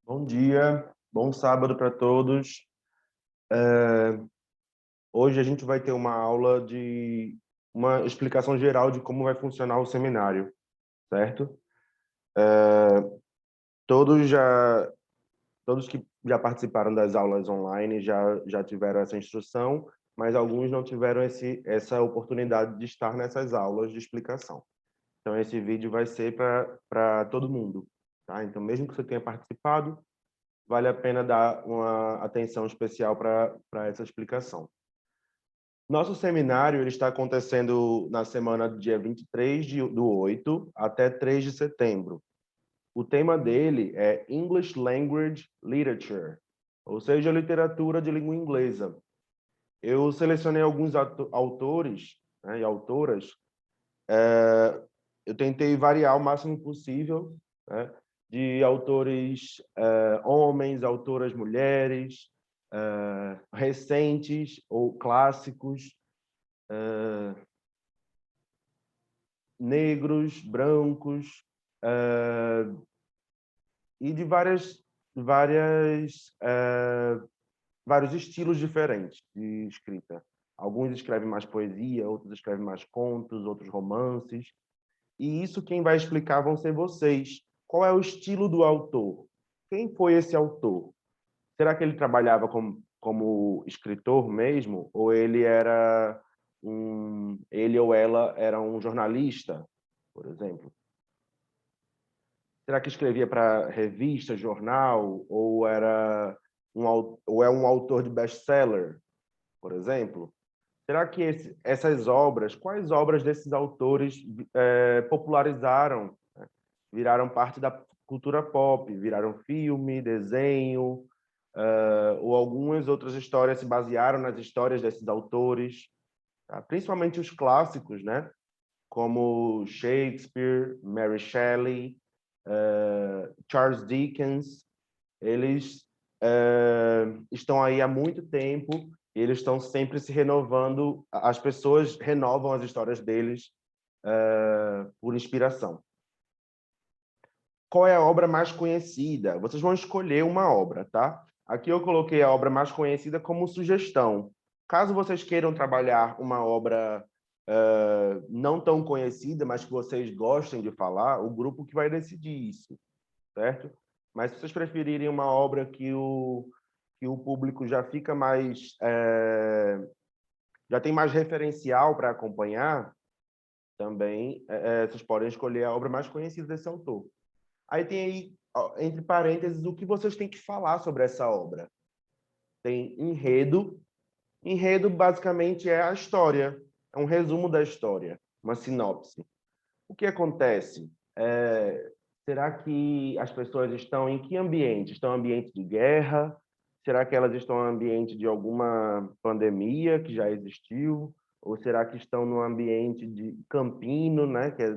Bom dia, bom sábado para todos. Hoje a gente vai ter uma aula de uma explicação geral de como vai funcionar o seminário, certo? Todos já, todos que já participaram das aulas online já tiveram essa instrução, mas alguns não tiveram essa oportunidade de estar nessas aulas de explicação. Então esse vídeo vai ser para todo mundo, tá? Então mesmo que você tenha participado, vale a pena dar uma atenção especial para essa explicação. Nosso seminário ele está acontecendo na semana do dia 23 do 8 até 3 de setembro. O tema dele é English Language Literature, ou seja, literatura de língua inglesa. Eu selecionei alguns autores, né, e autoras. Eu tentei variar o máximo possível, né, de autores homens, autoras mulheres, recentes ou clássicos, negros, brancos, e de vários estilos diferentes de escrita. Alguns escrevem mais poesia, outros escrevem mais contos, outros romances. E isso quem vai explicar vão ser vocês. Qual é o estilo do autor? Quem foi esse autor? Será que ele trabalhava como escritor mesmo? Ou ele ou ela era um jornalista, por exemplo? Será que escrevia para revista, jornal? Ou é um autor de best-seller, por exemplo? Será que quais obras desses autores popularizaram, né? Viraram parte da cultura pop, viraram filme, desenho, ou algumas outras histórias se basearam nas histórias desses autores, tá? Principalmente os clássicos, né? Como Shakespeare, Mary Shelley, Charles Dickens. Eles estão aí há muito tempo e eles estão sempre se renovando. As pessoas renovam as histórias deles por inspiração. Qual é a obra mais conhecida? Vocês vão escolher uma obra, tá? Aqui eu coloquei a obra mais conhecida como sugestão. Caso vocês queiram trabalhar uma obra não tão conhecida, mas que vocês gostem de falar, o grupo que vai decidir isso, certo? Mas se vocês preferirem uma obra que o público já fica mais... já tem mais referencial para acompanhar, também vocês podem escolher a obra mais conhecida desse autor. Aí tem aí, entre parênteses, o que vocês têm que falar sobre essa obra. Tem enredo. Enredo, basicamente, é a história. É um resumo da história, uma sinopse. O que acontece? Será que as pessoas estão em que ambiente? Estão em ambiente de guerra? Será que elas estão em ambiente de alguma pandemia que já existiu? Ou será que estão no ambiente de campino, né? Que é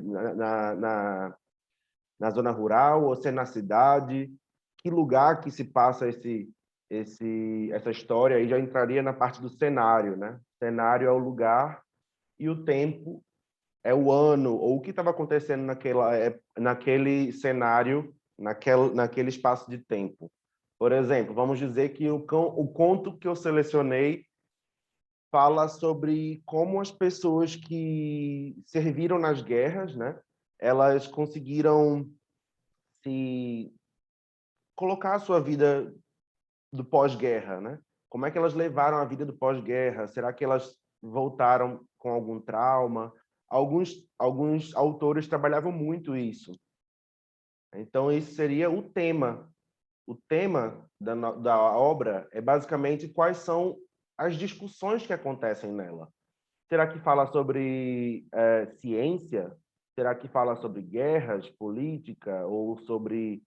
na zona rural, ou se é na cidade? Que lugar que se passa essa história? Aí já entraria na parte do cenário, né? Cenário é o lugar e o tempo é o ano, ou o que estava acontecendo naquele cenário, naquele espaço de tempo. Por exemplo, vamos dizer que o conto que eu selecionei fala sobre como as pessoas que serviram nas guerras, né, elas conseguiram se colocar a sua vida do pós-guerra, né? Como é que elas levaram a vida do pós-guerra? Será que elas voltaram com algum trauma? Alguns autores trabalhavam muito isso. Então, esse seria o tema. O tema da obra é basicamente quais são as discussões que acontecem nela. Será que fala sobre ciência? Será que fala sobre guerras, política, ou sobre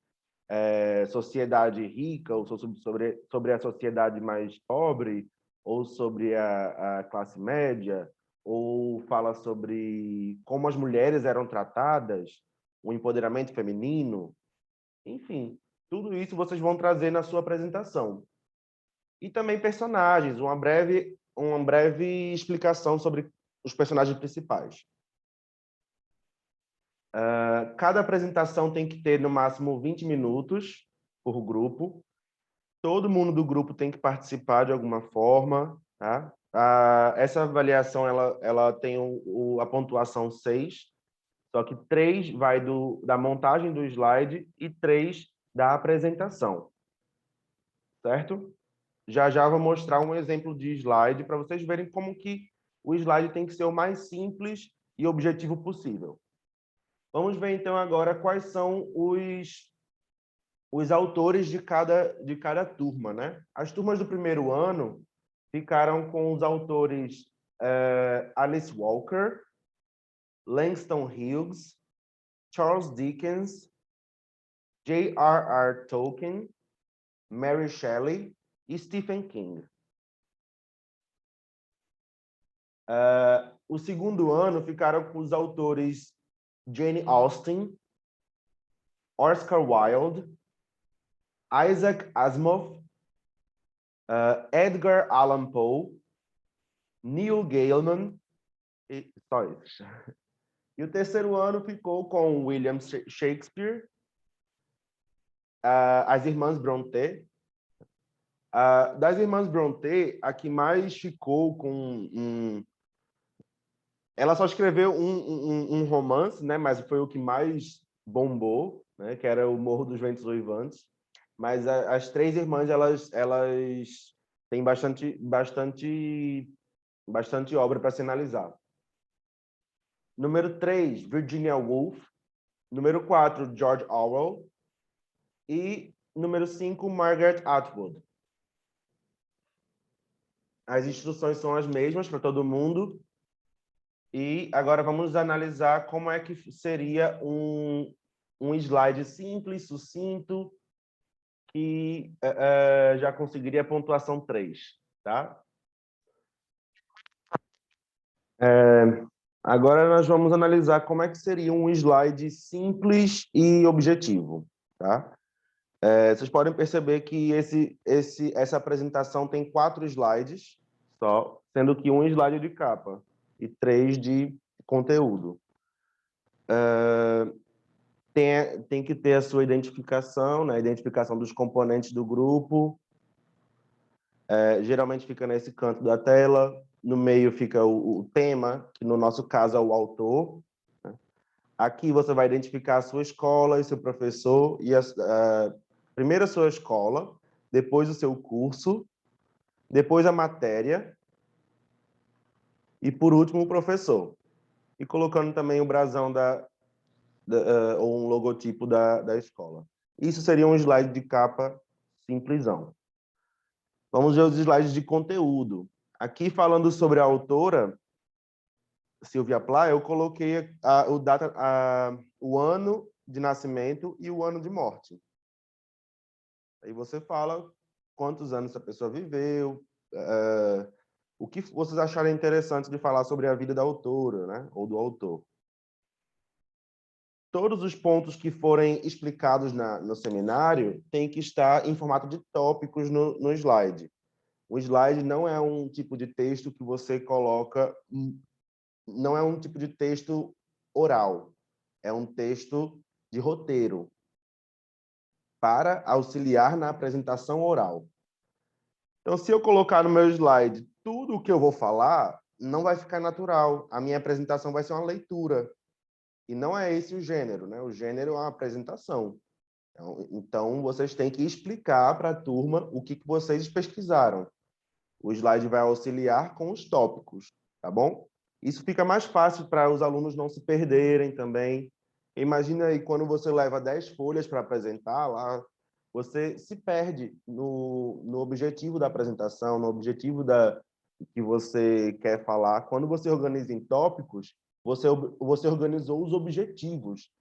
sociedade rica, ou sobre a sociedade mais pobre, ou sobre a classe média, ou fala sobre como as mulheres eram tratadas, o empoderamento feminino? Enfim, tudo isso vocês vão trazer na sua apresentação. E também personagens, uma breve explicação sobre os personagens principais. Cada apresentação tem que ter, no máximo, 20 minutos. por grupo. Todo mundo do grupo tem que participar de alguma forma, tá? Essa avaliação ela tem a pontuação 6, só que 3 vai da montagem do slide e 3 da apresentação, certo? Já já vou mostrar um exemplo de slide para vocês verem como que o slide tem que ser o mais simples e objetivo possível. Vamos ver então agora quais são os autores de cada turma, né? As turmas do primeiro ano ficaram com os autores Alice Walker, Langston Hughes, Charles Dickens, J.R.R. Tolkien, Mary Shelley e Stephen King. O segundo ano ficaram com os autores Jane Austen, Oscar Wilde, Isaac Asimov, Edgar Allan Poe, Neil Gaiman, só isso. E o terceiro ano ficou com William Shakespeare, as Irmãs Brontë. Das Irmãs Brontë, a que mais ficou com ela só escreveu um romance, né? Mas foi o que mais bombou, né? Que era O Morro dos Ventos Uivantes. Mas as três irmãs, elas têm bastante obra para se analisar. Número 3, Virginia Woolf. Número 4, George Orwell. E número 5, Margaret Atwood. As instruções são as mesmas para todo mundo. E agora vamos analisar como é que seria um slide simples, sucinto, que já conseguiria a pontuação 3, tá? Agora nós vamos analisar como é que seria um slide simples e objetivo, tá? Vocês podem perceber que essa apresentação tem 4 slides só, sendo que um slide de capa e 3 de conteúdo. Tem que ter a sua identificação, né? A identificação dos componentes do grupo. Geralmente fica nesse canto da tela. No meio fica o tema, que no nosso caso é o autor. Né? Aqui você vai identificar a sua escola e seu professor, e primeiro a sua escola, depois o seu curso, depois a matéria, e por último o professor. E colocando também o brasão ou um logotipo da escola. Isso seria um slide de capa simplesão. Vamos ver os slides de conteúdo. Aqui, falando sobre a autora, Sylvia Plath, eu coloquei o ano de nascimento e o ano de morte. Aí você fala quantos anos essa pessoa viveu, o que vocês acharem interessante de falar sobre a vida da autora, né? Ou do autor. Todos os pontos que forem explicados no seminário têm que estar em formato de tópicos no slide. O slide não é um tipo de texto que você coloca, não é um tipo de texto oral, é um texto de roteiro para auxiliar na apresentação oral. Então, se eu colocar no meu slide tudo o que eu vou falar, não vai ficar natural. A minha apresentação vai ser uma leitura. E não é esse o gênero, né? O gênero é uma apresentação. Então, vocês têm que explicar para a turma o que vocês pesquisaram. O slide vai auxiliar com os tópicos, tá bom? Isso fica mais fácil para os alunos não se perderem também. Imagina aí, quando você leva 10 folhas para apresentar lá, você se perde no objetivo da apresentação, no objetivo que você quer falar. Quando você organiza em tópicos, você organizou os objetivos,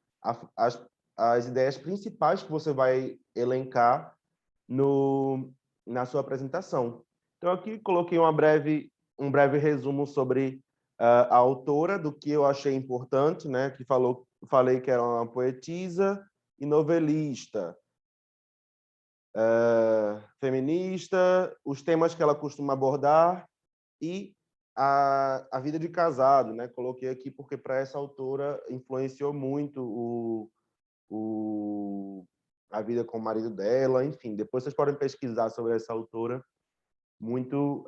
as ideias principais que você vai elencar na sua apresentação. Então, aqui coloquei um breve resumo sobre a autora, do que eu achei importante, né? Que falei que era uma poetisa e novelista, feminista, os temas que ela costuma abordar e a vida de casado, né? Coloquei aqui porque para essa autora influenciou muito a vida com o marido dela, enfim. Depois vocês podem pesquisar sobre essa autora. Muito,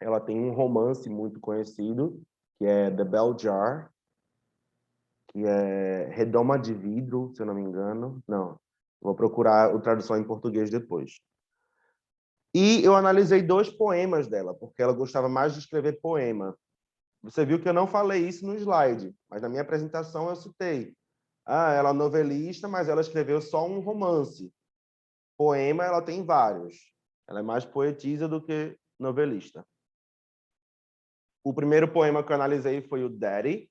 ela tem um romance muito conhecido, que é The Bell Jar, que é Redoma de Vidro, se eu não me engano. Não, vou procurar a tradução em português depois. E eu analisei 2 poemas dela, porque ela gostava mais de escrever poema. Você viu que eu não falei isso no slide, mas na minha apresentação eu citei. Ela é novelista, mas ela escreveu só um romance. Poema, ela tem vários. Ela é mais poetisa do que novelista. O primeiro poema que eu analisei foi o Daddy,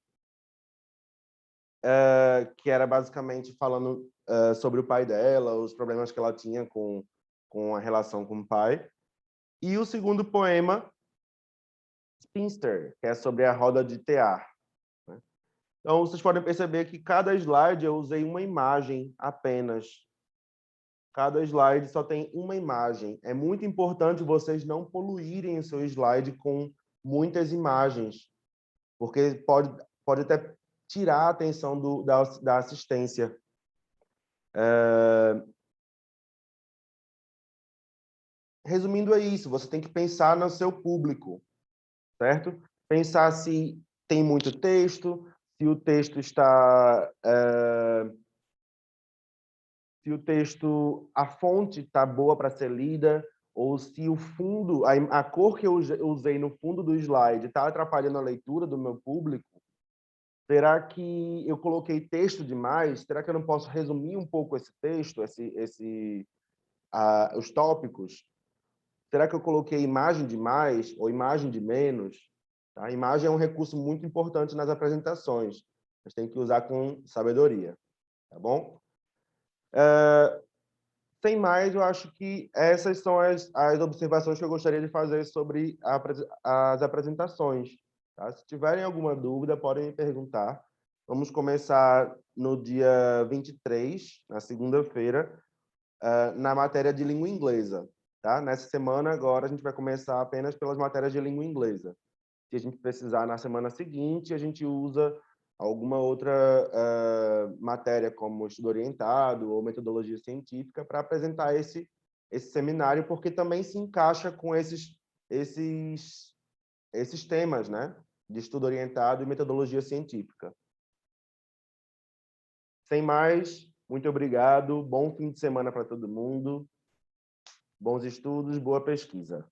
que era basicamente falando sobre o pai dela, os problemas que ela tinha com a relação com o pai. E o segundo poema, Spinster, que é sobre a roda de tear. Então, vocês podem perceber que cada slide eu usei uma imagem apenas. Cada slide só tem uma imagem. É muito importante vocês não poluírem o seu slide com muitas imagens, porque pode até tirar a atenção da assistência. Resumindo, é isso. Você tem que pensar no seu público, certo? Pensar se tem muito texto, se o texto está... se o texto, a fonte está boa para ser lida, ou se o fundo, a cor que eu usei no fundo do slide está atrapalhando a leitura do meu público. Será que eu coloquei texto demais? Será que eu não posso resumir um pouco esse texto, os tópicos? Será que eu coloquei imagem demais ou imagem de menos? Tá? A imagem é um recurso muito importante nas apresentações, mas tem que usar com sabedoria, tá bom? Sem mais, eu acho que essas são as observações que eu gostaria de fazer sobre as apresentações. Tá? Se tiverem alguma dúvida, podem me perguntar. Vamos começar no dia 23, na segunda-feira, na matéria de língua inglesa. Tá? Nessa semana, agora, a gente vai começar apenas pelas matérias de língua inglesa. Se a gente precisar, na semana seguinte, a gente usa alguma outra matéria, como estudo orientado ou metodologia científica, para apresentar esse seminário, porque também se encaixa com esses temas, né? De estudo orientado e metodologia científica. Sem mais, muito obrigado. Bom fim de semana para todo mundo. Bons estudos, boa pesquisa.